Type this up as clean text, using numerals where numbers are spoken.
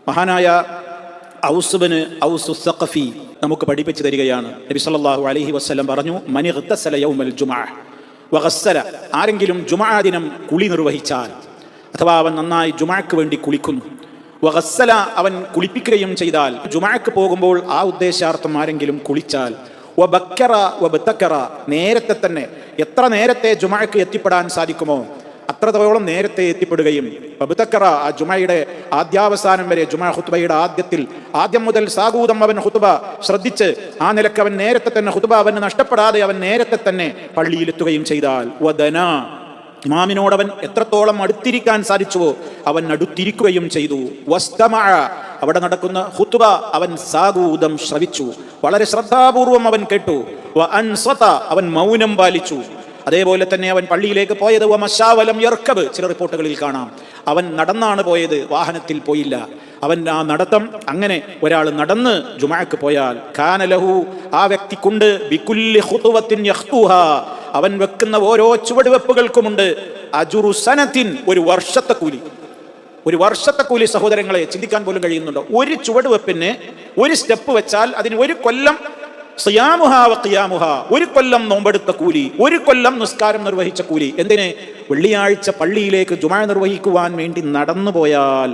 മഹാനായ ഔസ് സഖഫി നമുക്ക് പഠിപ്പിച്ചു തരികയാണ്. നബി സല്ലല്ലാഹു അലൈഹി വസല്ലം പറഞ്ഞു, മൻ ഇഗ്തസല യൗമൽ ജുമുഅ വഗസ്സല, ആരെങ്കിലും ജുമുഅ ദിനം കുളി നിർവഹിച്ചാൽ, അഥവാ അവൻ നന്നായി ജുമുഅക്ക് വേണ്ടി കുളിക്കുന്നു, വഗസ്സല അവൻ കുളിപ്പിക്കുകയും ചെയ്താൽ, ജുമുഅക്ക് പോകുമ്പോൾ ആ ഉദ്ദേശാർത്ഥം ആരെങ്കിലും കുളിച്ചാൽ, വബക്കറ വബതക്കറ, നേരത്തെ തന്നെ, എത്ര നേരത്തെ ജുമുഅക്ക് എത്തിപ്പെടാൻ സാധിക്കുമോ അത്രത്തോളം നേരത്തെ എത്തിപ്പെടുകയും, വബതക്കറ, ആ ജുമുഅയുടെ ആദ്യാവസാനം വരെ, ജുമുഅ ഖുത്ബയുടെ ആദ്യം മുതൽ സാഗൂതം അവൻ ഖുത്ബ ശ്രദ്ധിച്ച് ആ നിലക്ക് അവൻ നേരത്തെ തന്നെ ഖുത്ബ അവന് നഷ്ടപ്പെടാതെ അവൻ നേരത്തെ തന്നെ പള്ളിയിലെത്തുകയും ചെയ്താൽ, വദന, ഇമാമിനോടവൻ എത്രത്തോളം അടുത്തിരിക്കാൻ സാധിച്ചുവോ അവൻ അടുത്തിരിക്കുകയും ചെയ്തു, വസ്തമഅ, അവിടെ നടക്കുന്ന ഖുത്ബ അവൻ സാഗൂതം ശ്രവിച്ചു, വളരെ ശ്രദ്ധാപൂർവം അവൻ കേട്ടു, വഅൻസത, അവൻ മൗനം പാലിച്ചു. അതേപോലെ തന്നെ അവൻ പള്ളിയിലേക്ക് പോയത് വമശാവലം യർക്കബ്, ചില റിപ്പോർട്ടുകളിൽ കാണാം അവൻ നടന്നാണ് പോയത്, വാഹനത്തിൽ പോയില്ല. അവൻ ആ നടത്തം, അങ്ങനെ ഒരാൾ നടന്ന് ജുമുഅക്ക് പോയാൽ, കാന ലഹു, ആ വ്യക്തിക്കുണ്ട്, ബികുല്ലി ഖുതുവത്തിൻ യഖ്തുഹാ, അവൻ വെക്കുന്ന ഓരോ ചുവടുവെപ്പുകൾക്കുമുണ്ട്, അജുറു സനത്തിൻ, ഒരു വർഷത്തെ കൂലി. ഒരു വർഷത്തെ കൂലി, സഹോദരങ്ങളെ, ചിന്തിക്കാൻ പോലും കഴിയുന്നുണ്ടോ? ഒരു ചുവടുവെപ്പിന് ഒരു സ്റ്റെപ്പ് വെച്ചാൽ അതിന് ഒരു കൊല്ലം സിയാമുഹാ വ ഖിയാമുഹാ, ഒരു കൊല്ലം നോമ്പെടുത്ത കൂലി, ഒരു കൊല്ലം നിസ്കാരം നിർവഹിച്ച കൂലി. എന്തിന്? വെള്ളിയാഴ്ച പള്ളിയിലേക്ക് ജുമുഅ നിർവഹിക്കുവാൻ വേണ്ടി നടന്നു പോയാൽ.